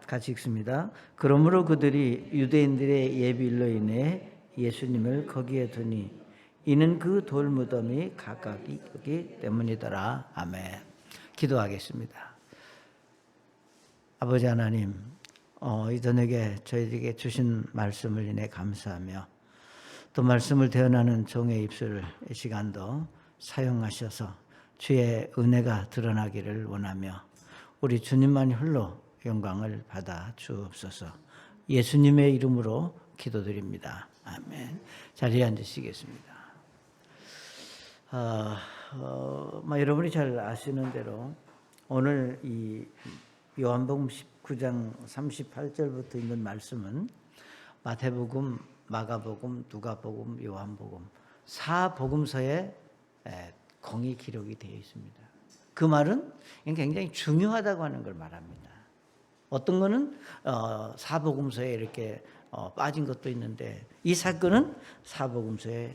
같이 읽습니다. 그러므로 그들이 유대인들의 예비일로 인해 예수님을 거기에 두니 이는 그 돌무덤이 가까이 있기 때문이더라. 아멘. 기도하겠습니다. 아버지 하나님, 이 저녁에 저희에게 주신 말씀을 인해 감사하며 또 말씀을 대언하는 종의 입술을 이 시간도 사용하셔서 주의 은혜가 드러나기를 원하며 우리 주님만이 홀로 영광을 받아 주옵소서. 예수님의 이름으로 기도드립니다. 아멘. 자리에 앉으시겠습니다. 여러분이 잘 아시는 대로 오늘 이 요한복음 19장 38절부터 있는 말씀은 마태복음, 마가복음, 누가복음, 요한복음 4복음서에 공이 기록이 되어 있습니다. 그 말은 굉장히 중요하다고 하는 걸 말합니다. 어떤 거는 사복음서에 이렇게 빠진 것도 있는데 이 사건은 사복음서에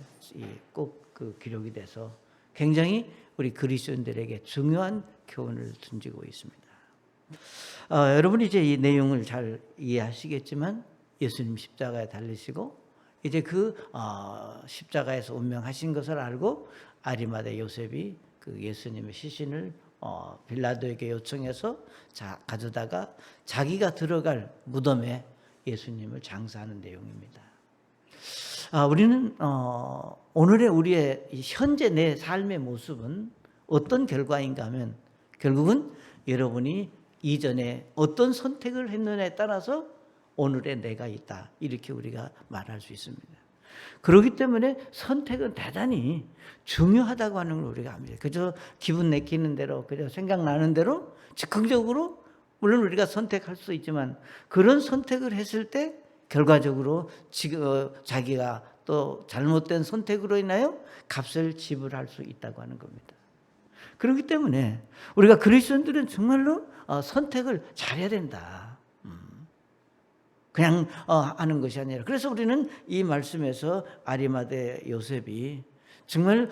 꼭 그 기록이 돼서 굉장히 우리 그리스도인들에게 중요한 교훈을 던지고 있습니다. 여러분이 이제 이 내용을 잘 이해하시겠지만 예수님 십자가에 달리시고 이제 그 십자가에서 운명하신 것을 알고 아리마대 요셉이 그 예수님의 시신을 빌라도에게 요청해서 가져다가 자기가 들어갈 무덤에 예수님을 장사하는 내용입니다. 우리는 오늘의 우리의 현재 내 삶의 모습은 어떤 결과인가 하면 결국은 여러분이 이전에 어떤 선택을 했느냐에 따라서 오늘의 내가 있다, 이렇게 우리가 말할 수 있습니다. 그렇기 때문에 선택은 대단히 중요하다고 하는 걸 우리가 압니다. 그저 기분 내키는 대로, 그저 생각나는 대로 즉흥적으로 물론 우리가 선택할 수 있지만 그런 선택을 했을 때 결과적으로 자기가 또 잘못된 선택으로 인하여 값을 지불할 수 있다고 하는 겁니다. 그렇기 때문에 우리가 그리스도인들은 정말로 선택을 잘해야 된다. 그냥 하는 것이 아니라, 그래서 우리는 이 말씀에서 아리마대 요셉이 정말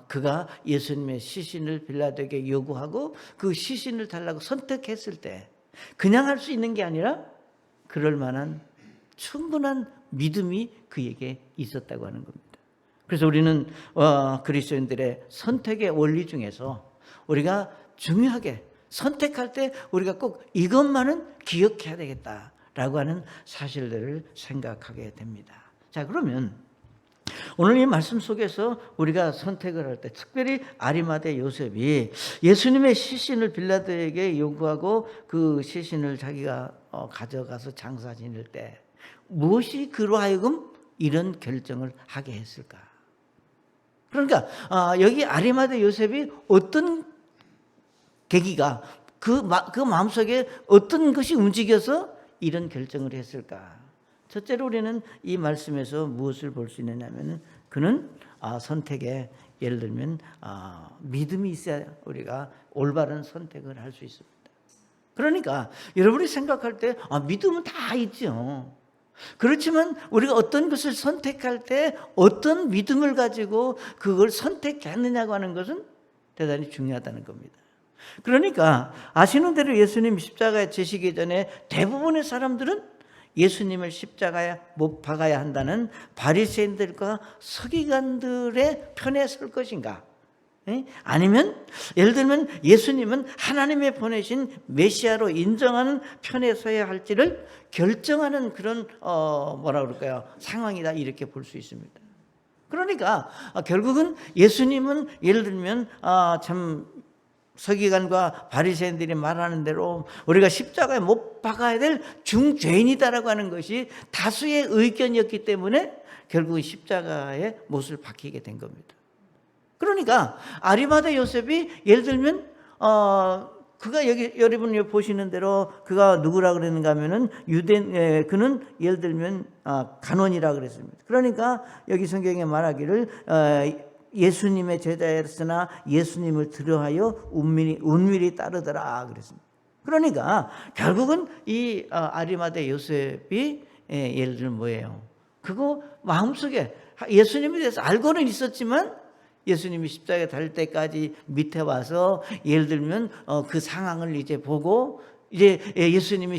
그가 예수님의 시신을 빌라도에게 요구하고 그 시신을 달라고 선택했을 때 그냥 할 수 있는 게 아니라 그럴 만한 충분한 믿음이 그에게 있었다고 하는 겁니다. 그래서 우리는 그리스도인들의 선택의 원리 중에서 우리가 중요하게 선택할 때 우리가 꼭 이것만은 기억해야 되겠다라고 하는 사실들을 생각하게 됩니다. 자, 그러면 오늘 이 말씀 속에서 우리가 선택을 할 때 특별히 아리마대 요셉이 예수님의 시신을 빌라도에게 요구하고 그 시신을 자기가 가져가서 장사 지낼 때 무엇이 그로 하여금 이런 결정을 하게 했을까? 그러니까 여기 아리마대 요셉이 어떤 계기가 그 마음속에 어떤 것이 움직여서 이런 결정을 했을까? 첫째로 우리는 이 말씀에서 무엇을 볼 수 있느냐면 그는 선택에 예를 들면 믿음이 있어야 우리가 올바른 선택을 할 수 있습니다. 그러니까 여러분이 생각할 때 믿음은 다 있죠. 그렇지만 우리가 어떤 것을 선택할 때 어떤 믿음을 가지고 그걸 선택했느냐고 하는 것은 대단히 중요하다는 겁니다. 그러니까 아시는 대로 예수님 십자가에 지시기 전에 대부분의 사람들은 예수님을 십자가에 못 박아야 한다는 바리새인들과 서기관들의 편에 설 것인가? 아니면 예를 들면 예수님은 하나님의 보내신 메시아로 인정하는 편에 서야 할지를 결정하는 그런 상황이다, 이렇게 볼 수 있습니다. 그러니까 결국은 예수님은 예를 들면 참 서기관과 바리새인들이 말하는 대로 우리가 십자가에 못 박아야 될 중죄인이다라고 하는 것이 다수의 의견이었기 때문에 결국 십자가에 못을 박히게 된 겁니다. 그러니까 아리마대 요셉이 예를 들면 그가 여기 여러분이 보시는 대로 그가 누구라 그랬는가 하면은 그는 예를 들면 간원이라 그랬습니다. 그러니까 여기 성경에 말하기를 예수님의 제자였으나 예수님을 들어하여 은밀히 따르더라 그랬습니다. 그러니까 결국은 이 아리마대 요셉이 예를 들면 뭐예요? 그거 마음속에 예수님에 대해서 알고는 있었지만 예수님이 십자가에 달릴 때까지 밑에 와서 예를 들면 그 상황을 이제 보고 이제 예수님이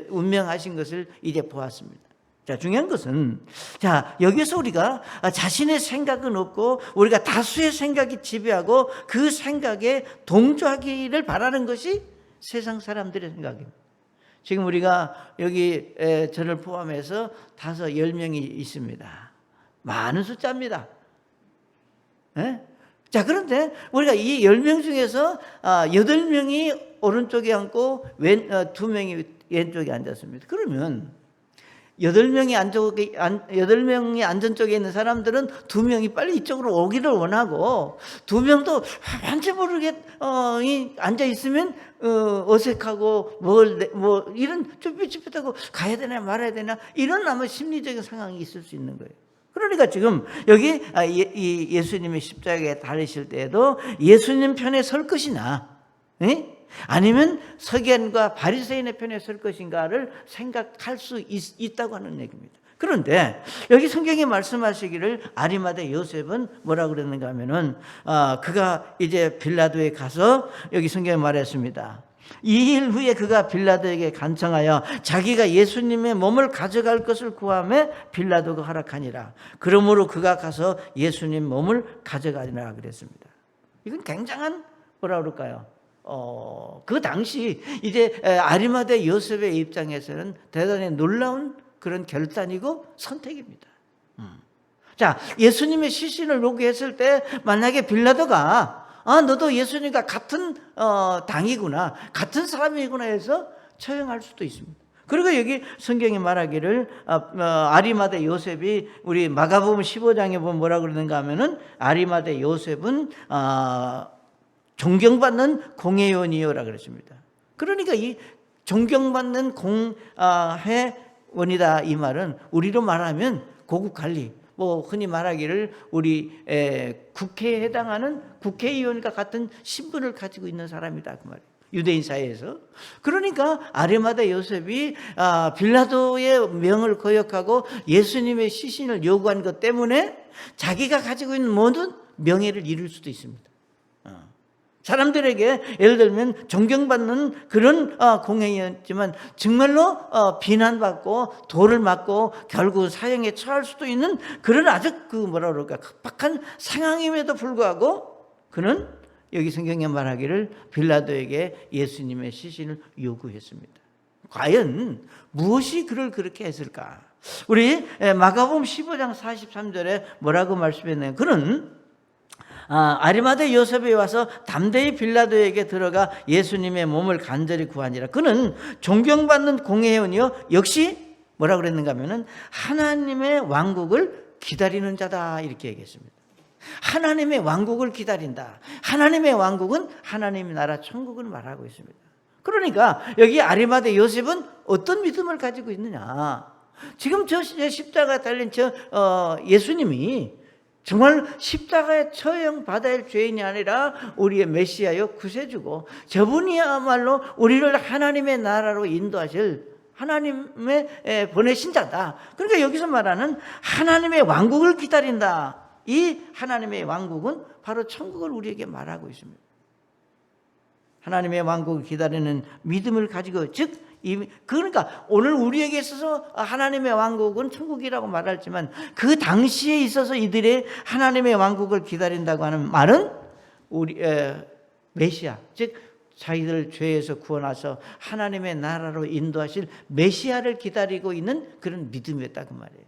운명하신 것을 이제 보았습니다. 자, 중요한 것은, 자, 여기서 우리가 자신의 생각은 없고 우리가 다수의 생각이 지배하고 그 생각에 동조하기를 바라는 것이 세상 사람들의 생각입니다. 지금 우리가 여기 저를 포함해서 10명이 있습니다. 많은 숫자입니다. 네? 자, 그런데 우리가 이 10명 중에서 8명이 오른쪽에 앉고 2명이 왼쪽에 앉았습니다. 그러면 8명이 안전 쪽에 있는 사람들은 2명이 빨리 이쪽으로 오기를 원하고, 2명도 왠지 모르게 앉아 있으면 어색하고 이런 쭈삣쭈삣하고 가야 되나 말아야 되나 이런 아마 심리적인 상황이 있을 수 있는 거예요. 그러니까 지금 여기 예수님이 십자가에 달리실 때에도 예수님 편에 설 것이나 아니면 서기관과 바리새인의 편에 설 것인가를 생각할 수 있다고 하는 얘기입니다. 그런데 여기 성경이 말씀하시기를 아리마대 요셉은 뭐라고 그랬는가 하면은 그가 이제 빌라도에 가서 여기 성경에 말했습니다. 2일 후에 그가 빌라도에게 간청하여 자기가 예수님의 몸을 가져갈 것을 구하매 빌라도가 허락하니라. 그러므로 그가 가서 예수님 몸을 가져가니라 그랬습니다. 이건 굉장한 뭐라 그럴까요? 그 당시 이제 아리마대 요셉의 입장에서는 대단히 놀라운 그런 결단이고 선택입니다. 자, 예수님의 시신을 요구했을 때 만약에 빌라도가 너도 예수님과 같은 당이구나, 같은 사람이구나 해서 처형할 수도 있습니다. 그리고 여기 성경이 말하기를 아리마대 요셉이 우리 마가복음 15장에 보면 뭐라고 그러는가 하면은 아리마대 요셉은 존경받는 공회원이요라 그랬습니다. 그러니까 이 존경받는 공회원이다 이 말은 우리로 말하면 고급 관리, 뭐 흔히 말하기를 우리 국회에 해당하는 국회의원과 같은 신분을 가지고 있는 사람이다 그 말이에요. 유대인 사회에서. 그러니까 아리마대 요셉이 빌라도의 명을 거역하고 예수님의 시신을 요구한 것 때문에 자기가 가지고 있는 모든 명예를 잃을 수도 있습니다. 사람들에게 예를 들면 존경받는 그런 공회였지만 정말로 비난받고 돌을 맞고 결국 사형에 처할 수도 있는 그런 아주 뭐라 그럴까 급박한 상황임에도 불구하고 그는 여기 성경에 말하기를 빌라도에게 예수님의 시신을 요구했습니다. 과연 무엇이 그를 그렇게 했을까? 우리 마가복음 15장 43절에 뭐라고 말씀했나요? 그는 아리마대 요셉이 와서 담대히 빌라도에게 들어가 예수님의 몸을 간절히 구하니라. 그는 존경받는 공회원이요 역시 뭐라고 그랬는가 하면은 하나님의 왕국을 기다리는 자다 이렇게 얘기했습니다. 하나님의 왕국을 기다린다. 하나님의 왕국은 하나님의 나라 천국을 말하고 있습니다. 그러니까 여기 아리마대 요셉은 어떤 믿음을 가지고 있느냐? 지금 저 십자가에 달린 예수님이 정말 십자가에 처형받아야 할 죄인이 아니라 우리의 메시아요 구세주고 저분이야말로 우리를 하나님의 나라로 인도하실 하나님의 보내신 자다. 그러니까 여기서 말하는 하나님의 왕국을 기다린다. 이 하나님의 왕국은 바로 천국을 우리에게 말하고 있습니다. 하나님의 왕국을 기다리는 믿음을 가지고 그러니까 오늘 우리에게 있어서 하나님의 왕국은 천국이라고 말하지만 그 당시에 있어서 이들의 하나님의 왕국을 기다린다고 하는 말은 우리 메시아 즉 자기들 죄에서 구원하셔 하나님의 나라로 인도하실 메시아를 기다리고 있는 그런 믿음이었다 그 말이에요.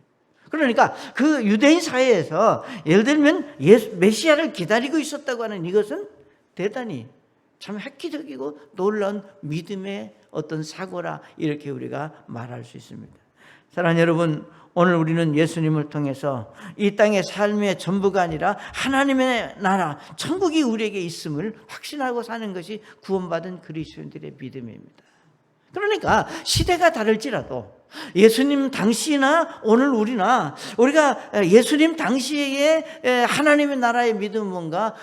그러니까 그 유대인 사회에서 예를 들면 메시아를 기다리고 있었다고 하는 이것은 대단히 참 획기적이고 놀라운 믿음의 어떤 사고라 이렇게 우리가 말할 수 있습니다. 사랑하는 여러분, 오늘 우리는 예수님을 통해서 이 땅의 삶의 전부가 아니라 하나님의 나라 천국이 우리에게 있음을 확신하고 사는 것이 구원받은 그리스도인들의 믿음입니다. 그러니까 시대가 다를지라도 예수님 당시나 오늘 우리가 예수님 당시에 하나님의 나라의 믿음은 뭔가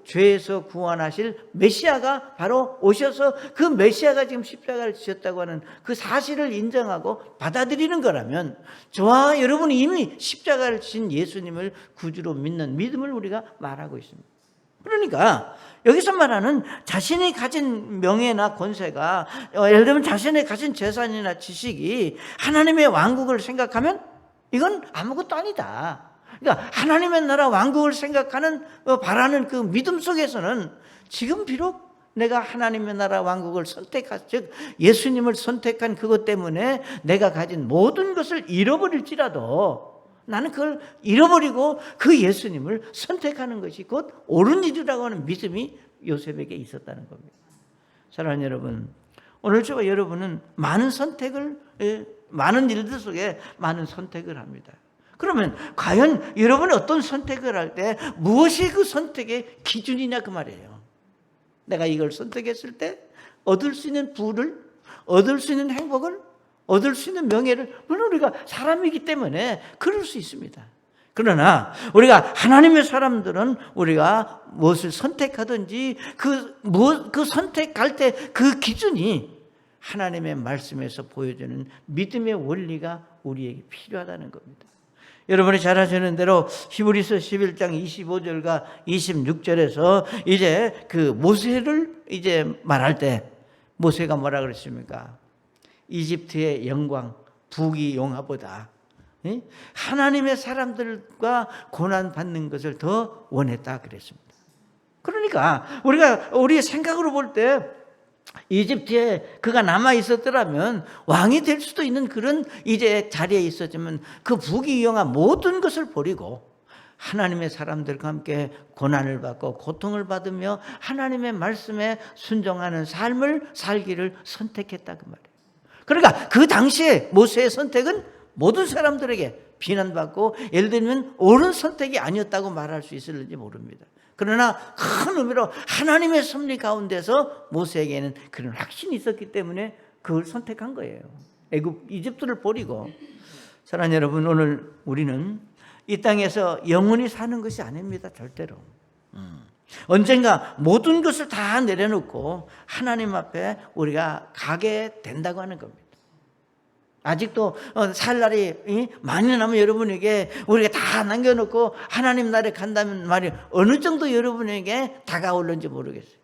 죄에서 구원하실 메시아가 바로 오셔서 그 메시아가 지금 십자가를 지셨다고 하는 그 사실을 인정하고 받아들이는 거라면 저와 여러분이 이미 십자가를 지신 예수님을 구주로 믿는 믿음을 우리가 말하고 있습니다. 그러니까 여기서 말하는 자신이 가진 명예나 권세가 예를 들면 자신이 가진 재산이나 지식이 하나님의 왕국을 생각하면 이건 아무것도 아니다. 그러니까 하나님의 나라 왕국을 생각하는 바라는 그 믿음 속에서는 지금 비록 내가 하나님의 나라 왕국을 즉 예수님을 선택한 그것 때문에 내가 가진 모든 것을 잃어버릴지라도 나는 그걸 잃어버리고 그 예수님을 선택하는 것이 곧 옳은 일이라고 하는 믿음이 요셉에게 있었다는 겁니다. 사랑하는 여러분, 오늘 저와 여러분은 많은 일들 속에 많은 선택을 합니다. 그러면 과연 여러분이 어떤 선택을 할 때 무엇이 그 선택의 기준이냐 그 말이에요. 내가 이걸 선택했을 때 얻을 수 있는 부를, 얻을 수 있는 행복을, 얻을 수 있는 명예를, 물론 우리가 사람이기 때문에 그럴 수 있습니다. 그러나 우리가 하나님의 사람들은 우리가 무엇을 선택하든지 그 선택할 때 그 기준이 하나님의 말씀에서 보여주는 믿음의 원리가 우리에게 필요하다는 겁니다. 여러분이 잘 아시는 대로 히브리서 11장 25절과 26절에서 이제 그 모세를 이제 말할 때 모세가 뭐라 그랬습니까? 이집트의 영광, 북이 용화보다 하나님의 사람들과 고난 받는 것을 더 원했다 그랬습니다. 그러니까 우리 생각으로 볼 때 이집트에 그가 남아 있었더라면 왕이 될 수도 있는 그런 이제 자리에 있었지만 그 북이 용한 모든 것을 버리고 하나님의 사람들과 함께 고난을 받고 고통을 받으며 하나님의 말씀에 순종하는 삶을 살기를 선택했다 그 말이에요. 그러니까 그 당시에 모세의 선택은 모든 사람들에게 비난받고 예를 들면 옳은 선택이 아니었다고 말할 수 있을지 모릅니다. 그러나 큰 의미로 하나님의 섭리 가운데서 모세에게는 그런 확신이 있었기 때문에 그걸 선택한 거예요. 이집트를 버리고. 사랑하는 여러분, 오늘 우리는 이 땅에서 영원히 사는 것이 아닙니다. 절대로. 언젠가 모든 것을 다 내려놓고 하나님 앞에 우리가 가게 된다고 하는 겁니다. 아직도 살 날이 많이 남은 여러분에게 우리가 다 남겨놓고 하나님 나라에 간다면 말이 어느 정도 여러분에게 다가올는지 모르겠어요.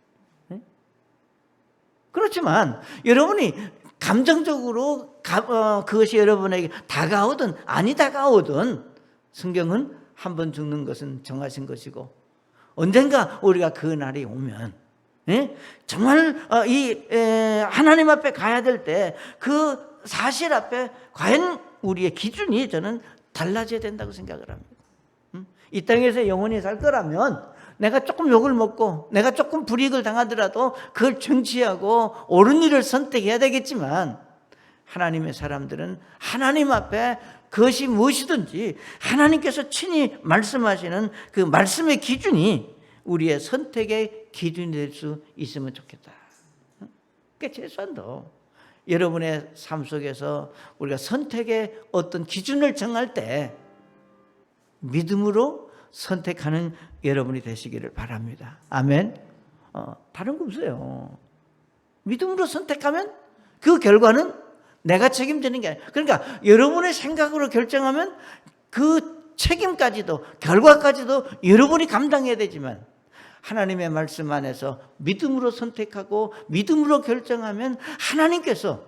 그렇지만 여러분이 감정적으로 그것이 여러분에게 다가오든 아니 다가오든 성경은 한 번 죽는 것은 정하신 것이고 언젠가 우리가 그 날이 오면 정말 하나님 앞에 가야 될 때 그 사실 앞에 과연 우리의 기준이 저는 달라져야 된다고 생각을 합니다. 이 땅에서 영원히 살 거라면 내가 조금 욕을 먹고 내가 조금 불이익을 당하더라도 그걸 정치하고 옳은 일을 선택해야 되겠지만 하나님의 사람들은 하나님 앞에 그것이 무엇이든지 하나님께서 친히 말씀하시는 그 말씀의 기준이 우리의 선택의 기준이 될 수 있으면 좋겠다. 그러니까 최소한도 여러분의 삶 속에서 우리가 선택의 어떤 기준을 정할 때 믿음으로 선택하는 여러분이 되시기를 바랍니다. 아멘. 다른 거 없어요. 믿음으로 선택하면 그 결과는 내가 책임지는 게 아니에요. 그러니까 여러분의 생각으로 결정하면 그 책임까지도 결과까지도 여러분이 감당해야 되지만 하나님의 말씀 안에서 믿음으로 선택하고 믿음으로 결정하면 하나님께서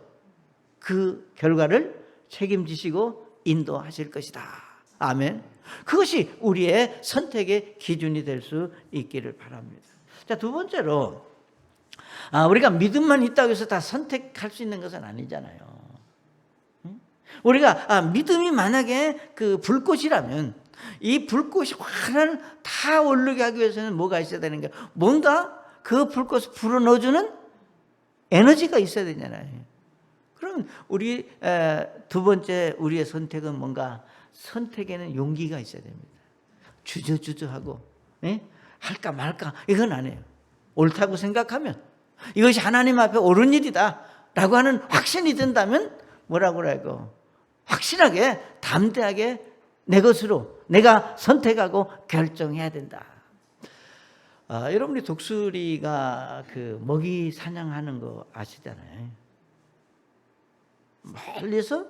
그 결과를 책임지시고 인도하실 것이다. 아멘. 그것이 우리의 선택의 기준이 될 수 있기를 바랍니다. 자, 두 번째로 우리가 믿음만 있다고 해서 다 선택할 수 있는 것은 아니잖아요. 우리가 믿음이 만약에 그 불꽃이라면 이 불꽃이 환한 다 오르게 하기 위해서는 뭐가 있어야 되는 거예요? 뭔가 그 불꽃을 불어넣어주는 에너지가 있어야 되잖아요. 그럼 우리 두 번째 우리의 선택은 뭔가 선택에는 용기가 있어야 됩니다. 주저주저하고 할까 말까 이건 아니에요. 옳다고 생각하면 이것이 하나님 앞에 옳은 일이다 라고 하는 확신이 든다면 뭐라고 그래요? 확실하게 담대하게 내 것으로 내가 선택하고 결정해야 된다. 여러분이 독수리가 그 먹이 사냥하는 거 아시잖아요. 멀리서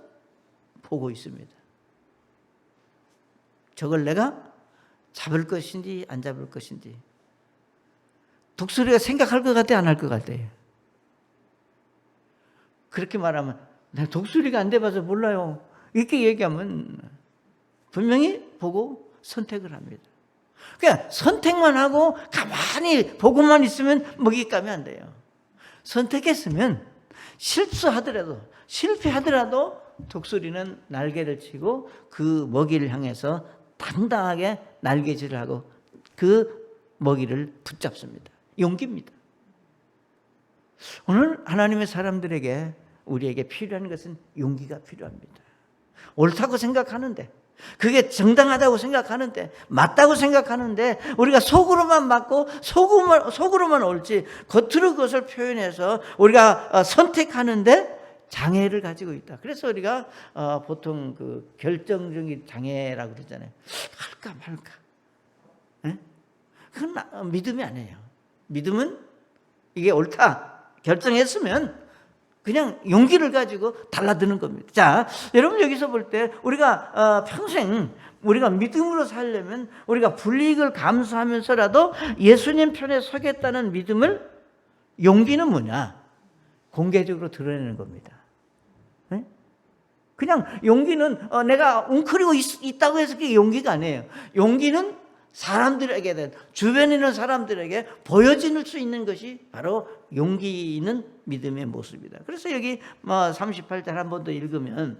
보고 있습니다. 저걸 내가 잡을 것인지 안 잡을 것인지 독수리가 생각할 것 같아, 안 할 것 같아요? 그렇게 말하면 내가 독수리가 안 돼봐서 몰라요, 이렇게 얘기하면 분명히 보고 선택을 합니다. 그냥 선택만 하고 가만히 보고만 있으면 먹잇감이 안 돼요. 선택했으면 실패하더라도 독수리는 날개를 치고 그 먹이를 향해서 당당하게 날개질을 하고 그 먹이를 붙잡습니다. 용기입니다. 오늘 하나님의 사람들에게, 우리에게 필요한 것은 용기가 필요합니다. 옳다고 생각하는데, 그게 정당하다고 생각하는데, 맞다고 생각하는데 우리가 속으로만 맞고 속으로만 옳지 겉으로 그것을 표현해서 우리가 선택하는데 장애를 가지고 있다. 그래서 우리가 보통 그 결정적인 장애라고 그러잖아요. 할까 말까. 네? 그건 믿음이 아니에요. 믿음은 이게 옳다 결정했으면 그냥 용기를 가지고 달라드는 겁니다. 자, 여러분 여기서 볼 때 우리가 평생 우리가 믿음으로 살려면 우리가 불이익을 감수하면서라도 예수님 편에 서겠다는 믿음을, 용기는 뭐냐? 공개적으로 드러내는 겁니다. 네? 그냥 용기는 내가 웅크리고 있다고 해서 그게 용기가 아니에요. 용기는 사람들에게, 주변에 있는 사람들에게 보여질 수 있는 것이 바로 용기 있는 믿음의 모습이다. 그래서 여기 38절 한 번 더 읽으면,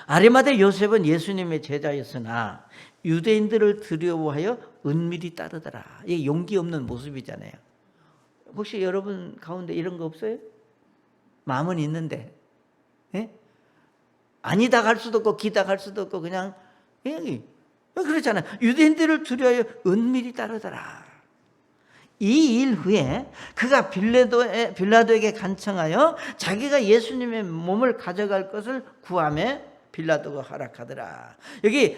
아리마대 요셉은 예수님의 제자였으나 유대인들을 두려워하여 은밀히 따르더라. 이게 용기 없는 모습이잖아요. 혹시 여러분 가운데 이런 거 없어요? 마음은 있는데, 예? 아니다 갈 수도 없고 기다 갈 수도 없고 그냥 그렇잖아요. 유대인들을 두려워하여 은밀히 따르더라. 이 일 후에 그가 빌라도에게 간청하여 자기가 예수님의 몸을 가져갈 것을 구하매 빌라도가 허락하더라. 여기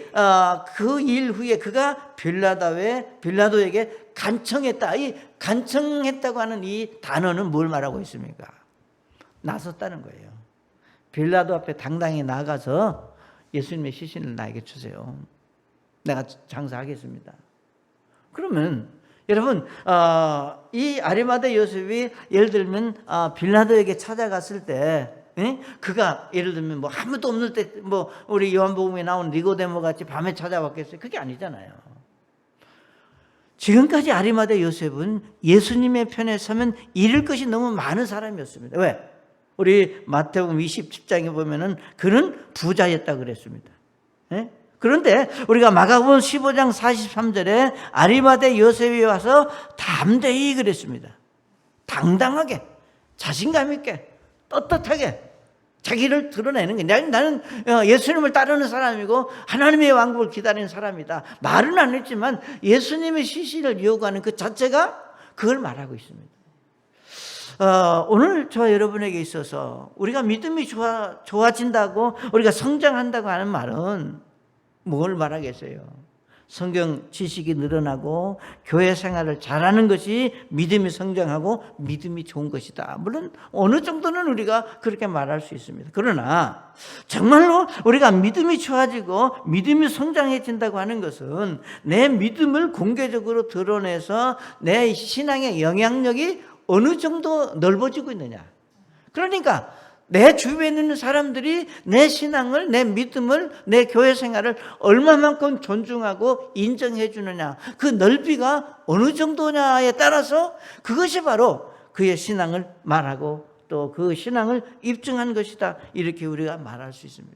그 일 후에 그가 빌라도에게 간청했다. 이 간청했다고 하는 이 단어는 뭘 말하고 있습니까? 나섰다는 거예요. 빌라도 앞에 당당히 나가서 예수님의 시신을 나에게 주세요. 내가 장사하겠습니다. 그러면 여러분, 이 아리마대 요셉이 예를 들면 빌라도에게 찾아갔을 때, 그가 예를 들면 뭐 아무도 없는 때 뭐 우리 요한복음에 나온 니고데모 같이 밤에 찾아왔겠어요? 그게 아니잖아요. 지금까지 아리마대 요셉은 예수님의 편에 서면 잃을 것이 너무 많은 사람이었습니다. 왜? 우리 마태복음 27장에 보면은 그는 부자였다고 그랬습니다. 그런데 우리가 마가복음 15장 43절에 아리마대 요셉이 와서 담대히 그랬습니다. 당당하게, 자신감 있게, 떳떳하게 자기를 드러내는 거예요. 나는 예수님을 따르는 사람이고 하나님의 왕국을 기다리는 사람이다. 말은 안 했지만 예수님의 시신을 요구하는 그 자체가 그걸 말하고 있습니다. 오늘 저 여러분에게 있어서 우리가 믿음이 좋아진다고, 우리가 성장한다고 하는 말은 뭘 말하겠어요? 성경 지식이 늘어나고 교회 생활을 잘하는 것이 믿음이 성장하고 믿음이 좋은 것이다. 물론 어느 정도는 우리가 그렇게 말할 수 있습니다. 그러나 정말로 우리가 믿음이 좋아지고 믿음이 성장해진다고 하는 것은 내 믿음을 공개적으로 드러내서 내 신앙의 영향력이 어느 정도 넓어지고 있느냐. 그러니까 내 주변에 있는 사람들이 내 신앙을, 내 믿음을, 내 교회 생활을 얼마만큼 존중하고 인정해 주느냐, 그 넓이가 어느 정도냐에 따라서 그것이 바로 그의 신앙을 말하고 또 그 신앙을 입증한 것이다. 이렇게 우리가 말할 수 있습니다.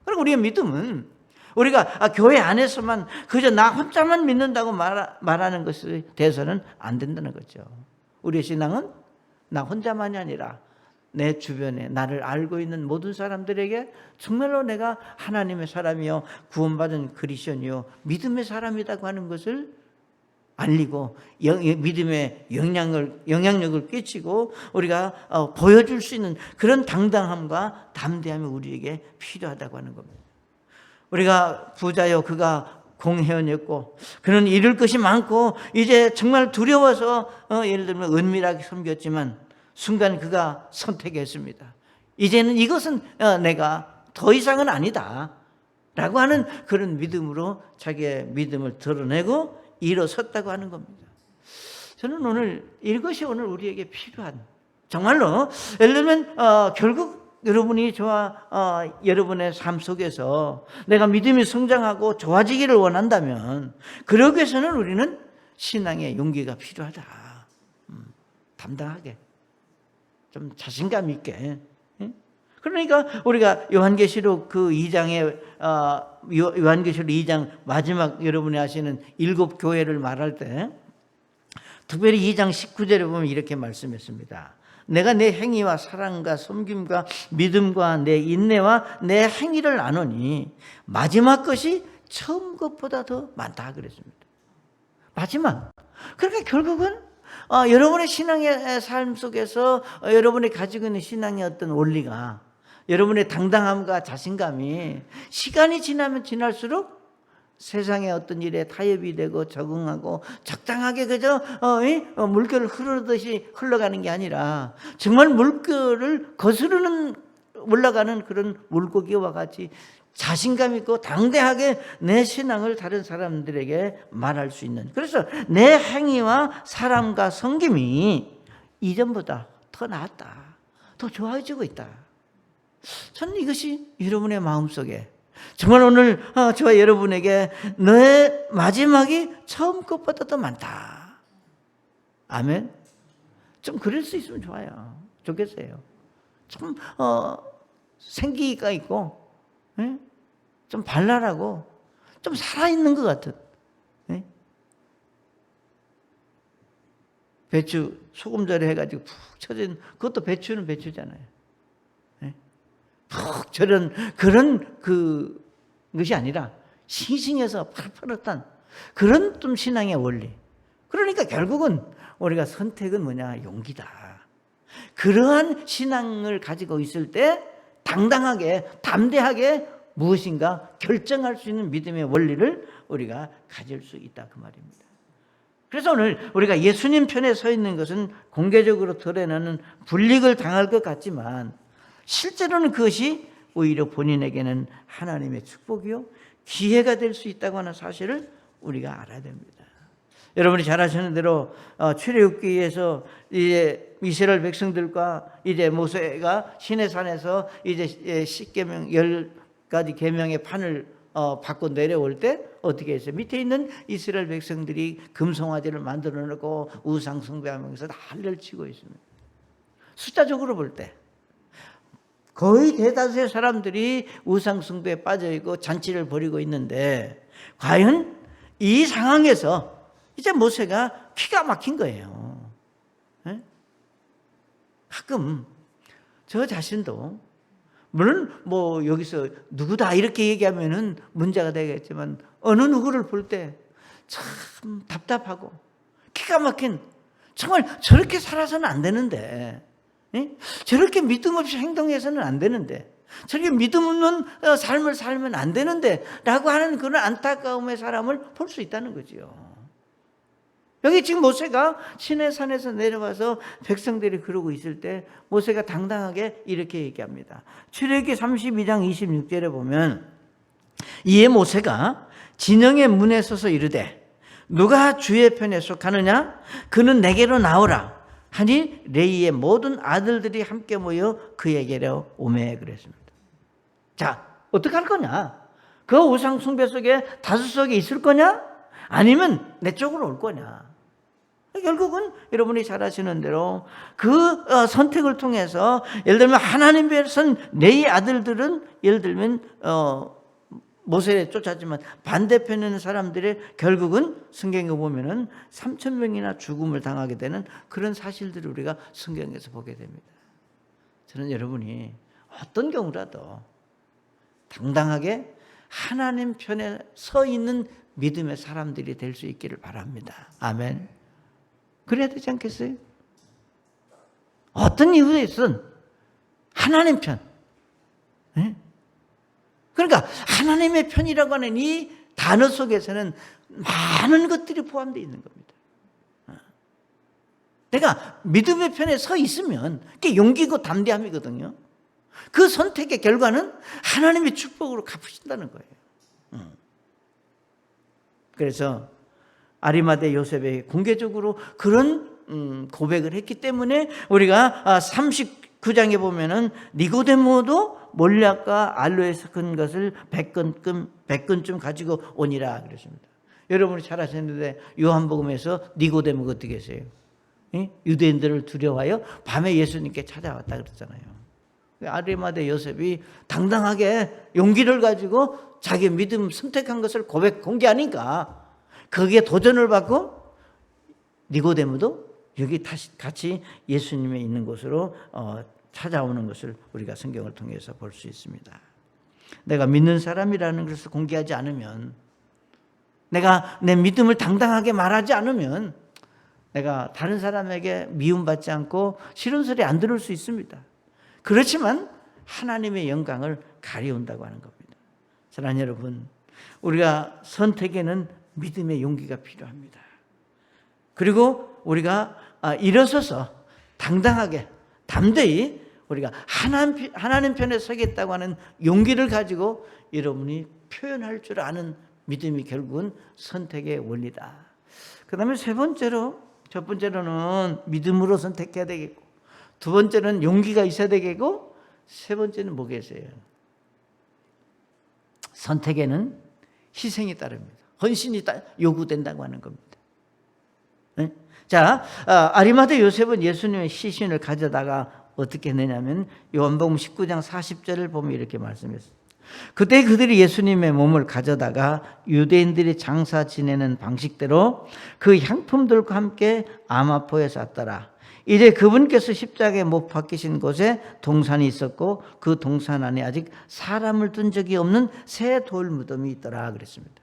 그리고 우리의 믿음은 우리가 교회 안에서만 그저 나 혼자만 믿는다고 말하는 것에 대해서는 안 된다는 거죠. 우리의 신앙은 나 혼자만이 아니라 내 주변에 나를 알고 있는 모든 사람들에게 정말로 내가 하나님의 사람이요 구원받은 그리스도인이요 믿음의 사람이라고 하는 것을 알리고 믿음의 영향력을 끼치고 우리가 보여줄 수 있는 그런 당당함과 담대함이 우리에게 필요하다고 하는 겁니다. 우리가 부자요 그가 공회원이었고 그는 잃을 것이 많고 이제 정말 두려워서 예를 들면 은밀하게 섬겼지만 순간 그가 선택했습니다. 이제는 이것은 내가 더 이상은 아니다 라고 하는 그런 믿음으로 자기의 믿음을 드러내고 일어섰다고 하는 겁니다. 저는 오늘 이것이 오늘 우리에게 필요한, 정말로 예를 들면 결국 여러분이 여러분의 삶 속에서 내가 믿음이 성장하고 좋아지기를 원한다면, 그러기 위해서는 우리는 신앙의 용기가 필요하다. 담당하게, 좀 자신감 있게. 그러니까 우리가 요한계시록 그 2장에 요한계시록 2장 마지막 여러분이 아시는 7 교회를 말할 때 특별히 2장 19절에 보면 이렇게 말씀했습니다. 내가 내 행위와 사랑과 섬김과 믿음과 내 인내와 내 행위를 아노니 마지막 것이 처음 것보다 더 많다 그랬습니다. 마지막. 그러니까 결국은 여러분의 신앙의 삶 속에서 여러분이 가지고 있는 신앙의 어떤 원리가, 여러분의 당당함과 자신감이 시간이 지나면 지날수록 세상의 어떤 일에 타협이 되고 적응하고 적당하게 그저 물결을 흐르듯이 흘러가는 게 아니라 정말 물결을 거스르는 올라가는 그런 물고기와 같이 자신감 있고 당대하게 내 신앙을 다른 사람들에게 말할 수 있는, 그래서 내 행위와 사람과 섬김이 이전보다 더 나았다, 더 좋아지고 있다. 저는 이것이 여러분의 마음속에 정말 오늘 저와 여러분에게 너의 마지막이 처음 것보다 더 많다. 아멘. 좀 그럴 수 있으면 좋아요. 좋겠어요. 좀 생기가 있고 좀 발랄하고 좀 살아있는 것 같은. 배추 소금절여 해가지고 푹 쳐진, 그것도 배추는 배추잖아요. 푹 저런 그런 것이 아니라 싱싱해서 파릇파릇한 그런 좀 신앙의 원리. 그러니까 결국은 우리가 선택은 뭐냐? 용기다. 그러한 신앙을 가지고 있을 때 당당하게 담대하게 무엇인가 결정할 수 있는 믿음의 원리를 우리가 가질 수 있다 그 말입니다. 그래서 오늘 우리가 예수님 편에 서 있는 것은 공개적으로 드러내는 불이익을 당할 것 같지만 실제로는 그것이 오히려 본인에게는 하나님의 축복이요 기회가 될 수 있다고 하는 사실을 우리가 알아야 됩니다. 여러분이 잘 아시는 대로 출애굽기에서 이제 이스라엘 백성들과 이제 모세가 시내산에서 이제 10계명 10가지 계명의 판을 받고 내려올 때 어떻게 했어요? 밑에 있는 이스라엘 백성들이 금송아지를 만들어 놓고 우상 숭배하면서 난리를 치고 있습니다. 숫자적으로 볼 때 거의 대다수의 사람들이 우상 숭배에 빠져 있고 잔치를 벌이고 있는데, 과연 이 상황에서 이제 모세가 기가 막힌 거예요. 가끔 저 자신도 물론 뭐 여기서 누구다 이렇게 얘기하면은 문제가 되겠지만 어느 누구를 볼 때 참 답답하고 기가 막힌, 정말 저렇게 살아서는 안 되는데, 저렇게 믿음 없이 행동해서는 안 되는데, 저렇게 믿음 없는 삶을 살면 안 되는데 라고 하는 그런 안타까움의 사람을 볼 수 있다는 거죠. 여기 지금 모세가 시내산에서 내려와서 백성들이 그러고 있을 때 모세가 당당하게 이렇게 얘기합니다. 출애굽기 32장 26절에 보면 이에 모세가 진영의 문에 서서 이르되 누가 주의 편에 속하느냐? 그는 내게로 나오라 하니 레이의 모든 아들들이 함께 모여 그에게로 오매 그랬습니다. 자, 어떻게 할 거냐? 그 우상 숭배 속에 다수 속에 있을 거냐? 아니면 내 쪽으로 올 거냐? 결국은 여러분이 잘 아시는 대로 그 선택을 통해서 예를 들면 하나님의 선 레이의 아들들은 예를 들면 모세를 쫓았지만 반대편에 있는 사람들의 결국은 성경에 보면은 3,000명이나 죽음을 당하게 되는 그런 사실들을 우리가 성경에서 보게 됩니다. 저는 여러분이 어떤 경우라도 당당하게 하나님 편에 서 있는 믿음의 사람들이 될 수 있기를 바랍니다. 아멘. 그래야 되지 않겠어요? 어떤 이유에선 하나님 편. 그러니까 하나님의 편이라고 하는 이 단어 속에서는 많은 것들이 포함되어 있는 겁니다. 내가 믿음의 편에 서 있으면 그게 용기고 담대함이거든요. 그 선택의 결과는 하나님의 축복으로 갚으신다는 거예요. 그래서 아리마대 요셉에게 공개적으로 그런 고백을 했기 때문에 우리가 39장에 보면은 니고데모도 몰약과 알로에 섞은 것을 100근쯤 가지고 오니라 그랬습니다. 여러분이 잘 아시는데 요한복음에서 니고데모가 어떻게 계세요? 유대인들을 두려워하여 밤에 예수님께 찾아왔다 그랬잖아요. 아리마대 요셉이 당당하게 용기를 가지고 자기 믿음 선택한 것을 공개하니까 거기에 도전을 받고 니고데모도 여기 다시 같이 예수님이 있는 곳으로 찾아오는 것을 우리가 성경을 통해서 볼 수 있습니다. 내가 믿는 사람이라는 것을 공개하지 않으면, 내가 내 믿음을 당당하게 말하지 않으면 내가 다른 사람에게 미움받지 않고 싫은 소리 안 들을 수 있습니다. 그렇지만 하나님의 영광을 가려운다고 하는 겁니다. 사랑하는 여러분, 우리가 선택에는 믿음의 용기가 필요합니다. 그리고 우리가 일어서서 당당하게 담대히 우리가 하나님 편에 서겠다고 하는 용기를 가지고 여러분이 표현할 줄 아는 믿음이 결국은 선택의 원리다. 그 다음에 첫 번째로는 믿음으로 선택해야 되겠고, 두 번째는 용기가 있어야 되겠고, 세 번째는 뭐겠어요? 선택에는 희생이 따릅니다. 헌신이 요구된다고 하는 겁니다. 네? 자, 아리마대 요셉은 예수님의 시신을 가져다가 어떻게 했느냐면 요한복음 19장 40절을 보면 이렇게 말씀했습니다. 그때 그들이 예수님의 몸을 가져다가 유대인들이 장사 지내는 방식대로 그 향품들과 함께 아마포에 쌌더라. 이제 그분께서 십자가에 못 박히신 곳에 동산이 있었고 그 동산 안에 아직 사람을 둔 적이 없는 새 돌 무덤이 있더라 그랬습니다.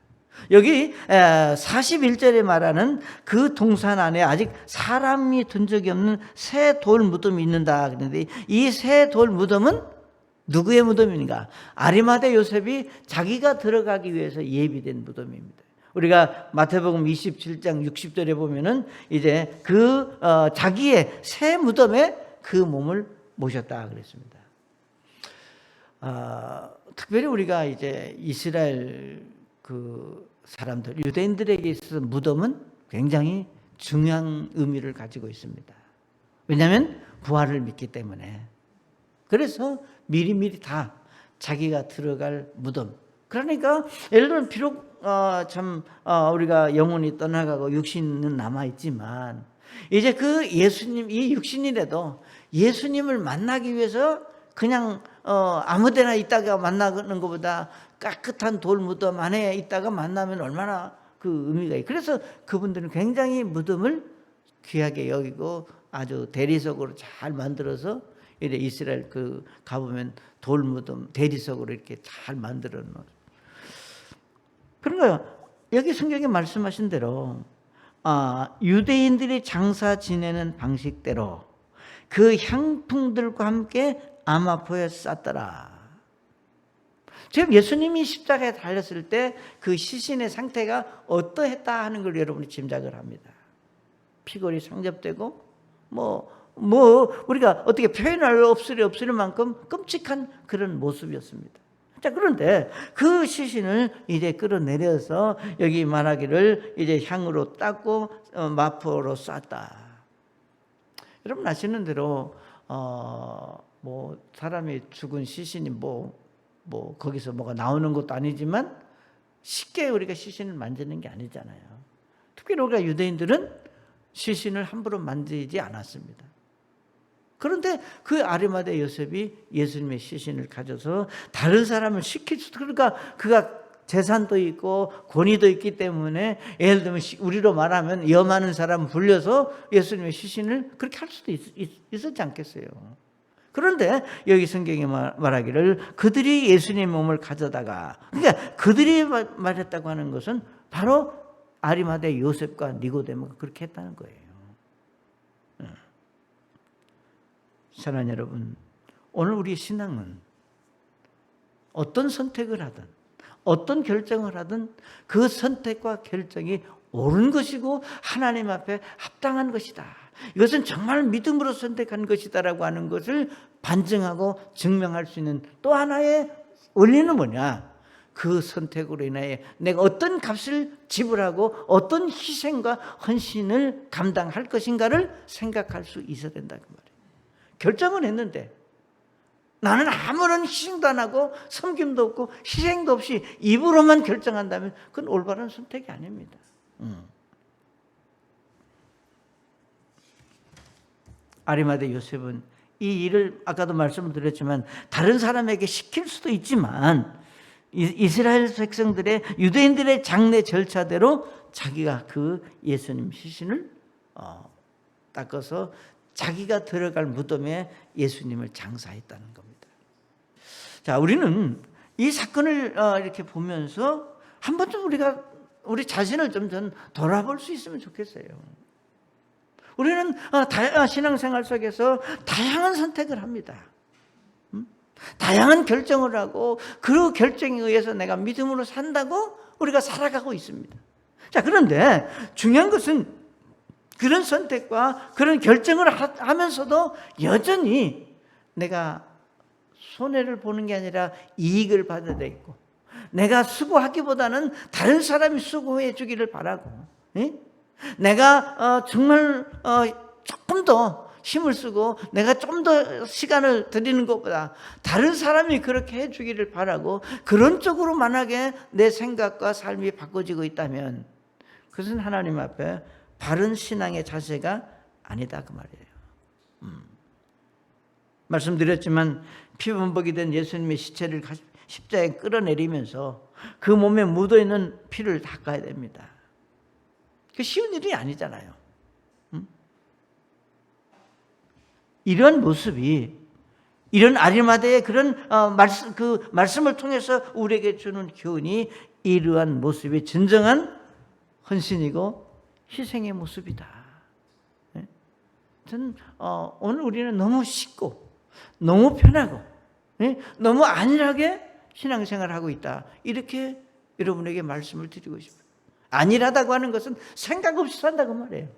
여기 41절에 말하는 그 동산 안에 아직 사람이 둔 적이 없는 새 돌 무덤이 있는다 그런데, 이 새 돌 무덤은 누구의 무덤입니까? 아리마대 요셉이 자기가 들어가기 위해서 예비된 무덤입니다. 우리가 마태복음 27장 60절에 보면은 이제 그 자기의 새 무덤에 그 몸을 모셨다 그랬습니다. 특별히 우리가 이제 이스라엘 그 사람들, 유대인들에게 있어서 무덤은 굉장히 중요한 의미를 가지고 있습니다. 왜냐하면 부활을 믿기 때문에. 그래서 미리미리 다 자기가 들어갈 무덤. 그러니까 예를 들면 비록 우리가 영혼이 떠나가고 육신은 남아있지만 이제 그 예수님, 이 육신이라도 예수님을 만나기 위해서 그냥 아무데나 있다가 만나는 것보다 깨끗한 돌 무덤 안에 있다가 만나면 얼마나 그 의미가 있어요. 그래서 그분들은 굉장히 무덤을 귀하게 여기고 아주 대리석으로 잘 만들어서 이래 이스라엘 그 가보면 돌 무덤 대리석으로 이렇게 잘 만들어 놓은. 그러니까 여기 성경에 말씀하신 대로 유대인들이 장사 지내는 방식대로 그 향품들과 함께 아마포에 쌌더라. 지금 예수님이 십자가에 달렸을 때 그 시신의 상태가 어떠했다 하는 걸 여러분이 짐작을 합니다. 피골이 상접되고 우리가 어떻게 표현할 없을 만큼 끔찍한 그런 모습이었습니다. 자, 그런데 그 시신을 이제 끌어내려서 여기 말하기를 이제 향으로 닦고 마포로 쌌다. 여러분 아시는 대로 사람이 죽은 시신이 거기서 뭐가 나오는 것도 아니지만 쉽게 우리가 시신을 만지는 게 아니잖아요. 특별히 우리가 유대인들은 시신을 함부로 만지지 않았습니다. 그런데 그 아리마대 요셉이 예수님의 시신을 가져서 다른 사람을 그러니까 그가 재산도 있고 권위도 있기 때문에 예를 들면 우리로 말하면 염하는 사람 불려서 예수님의 시신을 그렇게 할 수도 있었지 않겠어요. 그런데 여기 성경에 말하기를 그들이 예수님의 몸을 가져다가, 그러니까 그들이 말했다고 하는 것은 바로 아리마대 요셉과 니고데모가 그렇게 했다는 거예요. 사랑하는 여러분, 오늘 우리의 신앙은 어떤 선택을 하든 어떤 결정을 하든 그 선택과 결정이 옳은 것이고 하나님 앞에 합당한 것이다. 이것은 정말 믿음으로 선택한 것이다라고 하는 것을 반증하고 증명할 수 있는 또 하나의 원리는 뭐냐? 그 선택으로 인하여 내가 어떤 값을 지불하고 어떤 희생과 헌신을 감당할 것인가를 생각할 수 있어야 된다 그 말이에요. 결정은 했는데 나는 아무런 희생도 안 하고 섬김도 없고 희생도 없이 입으로만 결정한다면 그건 올바른 선택이 아닙니다. 아리마대 요셉은 이 일을 아까도 말씀을 드렸지만 다른 사람에게 시킬 수도 있지만 이스라엘 백성들의 유대인들의 장례 절차대로 자기가 그 예수님 시신을 닦아서 자기가 들어갈 무덤에 예수님을 장사했다는 겁니다. 자, 우리는 이 사건을 이렇게 보면서 한 번쯤 우리 자신을 좀 돌아볼 수 있으면 좋겠어요. 우리는 신앙생활 속에서 다양한 선택을 합니다. 다양한 결정을 하고 그 결정에 의해서 내가 믿음으로 산다고 우리가 살아가고 있습니다. 자, 그런데 중요한 것은 그런 선택과 그런 결정을 하면서도 여전히 내가 손해를 보는 게 아니라 이익을 받아야 되고 내가 수고하기보다는 다른 사람이 수고해 주기를 바라고 내가 정말 조금 더 힘을 쓰고 내가 좀 더 시간을 들이는 것보다 다른 사람이 그렇게 해주기를 바라고 그런 쪽으로 만약에 내 생각과 삶이 바꿔지고 있다면 그것은 하나님 앞에 바른 신앙의 자세가 아니다 그 말이에요. 말씀드렸지만 피범벅이 된 예수님의 시체를 십자가에 끌어내리면서 그 몸에 묻어있는 피를 닦아야 됩니다. 그 쉬운 일이 아니잖아요. 이런 모습이 이런 아리마대의 그런 그 말씀을 통해서 우리에게 주는 교훈이 이러한 모습이 진정한 헌신이고 희생의 모습이다. 저는 오늘 우리는 너무 쉽고 너무 편하고 너무 안일하게 신앙생활을 하고 있다. 이렇게 여러분에게 말씀을 드리고 싶어요. 안일하다고 하는 것은 생각 없이 산다고 말이에요.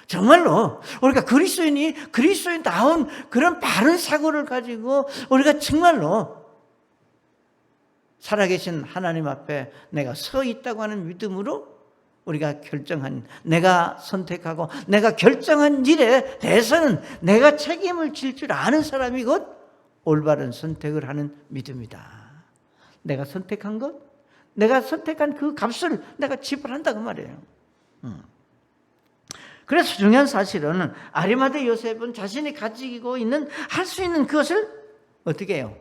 정말로 우리가 그리스도인다운 그런 바른 사고를 가지고 우리가 정말로 살아계신 하나님 앞에 내가 서 있다고 하는 믿음으로 우리가 내가 선택하고 내가 결정한 일에 대해서는 내가 책임을 질 줄 아는 사람이 곧 올바른 선택을 하는 믿음이다. 내가 선택한 것, 내가 선택한 그 값을 내가 지불한다 그 말이에요. 그래서 중요한 사실은 아리마대 요셉은 자신이 가지고 있는 할 수 있는 그것을 어떻게 해요?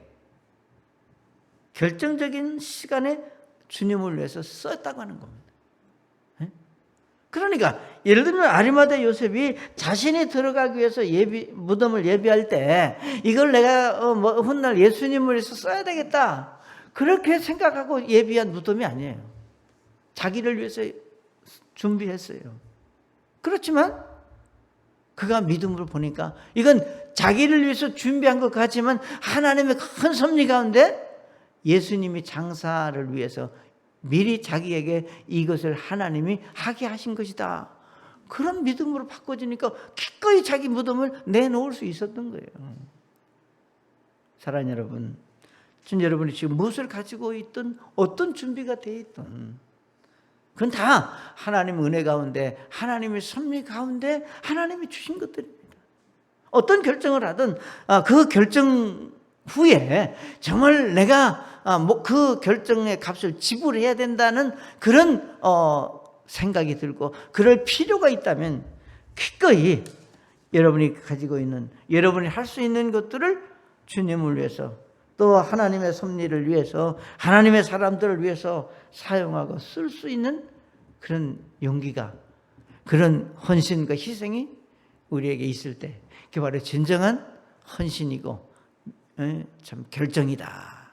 결정적인 시간에 주님을 위해서 썼다고 하는 겁니다. 그러니까 예를 들면 아리마대 요셉이 자신이 들어가기 위해서 무덤을 예비할 때 이걸 내가 훗날 예수님을 위해서 써야 되겠다 그렇게 생각하고 예비한 무덤이 아니에요. 자기를 위해서 준비했어요. 그렇지만 그가 믿음으로 보니까 이건 자기를 위해서 준비한 것 같지만 하나님의 큰 섭리 가운데 예수님이 장사를 위해서 미리 자기에게 이것을 하나님이 하게 하신 것이다. 그런 믿음으로 바꿔지니까 기꺼이 자기 무덤을 내놓을 수 있었던 거예요. 사랑하는 여러분, 여러분이 지금 무엇을 가지고 있든 어떤 준비가 되어 있든 그건 다 하나님의 은혜 가운데 하나님의 섭리 가운데 하나님이 주신 것들입니다. 어떤 결정을 하든 그 결정 후에 정말 내가 그 결정의 값을 지불해야 된다는 그런 생각이 들고 그럴 필요가 있다면 기꺼이 여러분이 가지고 있는 여러분이 할 수 있는 것들을 주님을 위해서 또 하나님의 섭리를 위해서 하나님의 사람들을 위해서 사용하고 쓸 수 있는 그런 용기가 그런 헌신과 희생이 우리에게 있을 때 그게 바로 진정한 헌신이고 참 결정이다.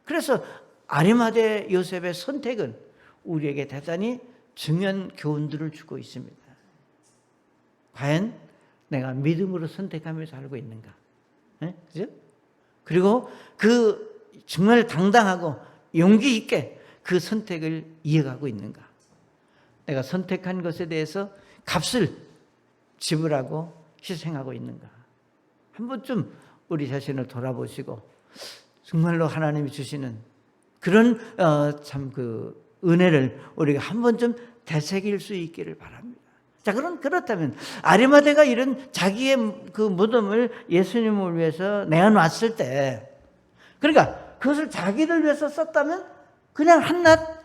그래서 아리마대 요셉의 선택은 우리에게 대단히 중요한 교훈들을 주고 있습니다. 과연 내가 믿음으로 선택하며 살고 있는가? 그죠? 그리고 그 정말 당당하고 용기 있게 그 선택을 이어가고 있는가? 내가 선택한 것에 대해서 값을 지불하고 희생하고 있는가? 한 번쯤 우리 자신을 돌아보시고 정말로 하나님이 주시는 그런 참 그 은혜를 우리가 한번 좀 되새길 수 있기를 바랍니다. 자, 그렇다면 아리마대가 이런 자기의 그 무덤을 예수님을 위해서 내어놨을 때, 그러니까 그것을 자기를 위해서 썼다면 그냥 한낱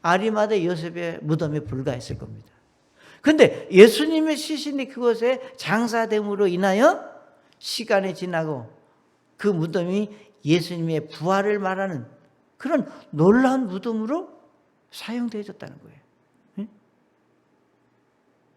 아리마대 요셉의 무덤에 불과했을 겁니다. 그런데 예수님의 시신이 그곳에 장사됨으로 인하여 시간이 지나고 그 무덤이 예수님의 부활을 말하는 그런 놀라운 무덤으로 사용되어졌다는 거예요.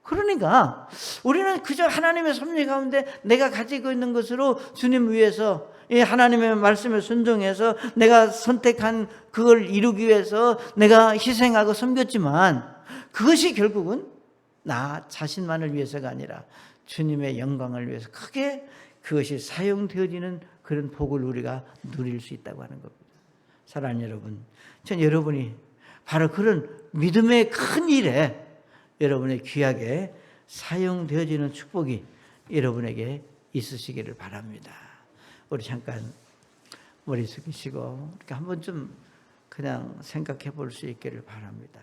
그러니까 우리는 그저 하나님의 섭리 가운데 내가 가지고 있는 것으로 주님 위해서 하나님의 말씀에 순종해서 내가 선택한 그걸 이루기 위해서 내가 희생하고 섬겼지만 그것이 결국은 나 자신만을 위해서가 아니라 주님의 영광을 위해서 크게 그것이 사용되어지는 그런 복을 우리가 누릴 수 있다고 하는 겁니다. 사랑하는 여러분, 전 여러분이 바로 그런 믿음의 큰 일에 여러분의 귀하게 사용되어지는 축복이 여러분에게 있으시기를 바랍니다. 우리 잠깐 머리 숙이시고 이렇게 한번 좀 그냥 생각해 볼 수 있기를 바랍니다.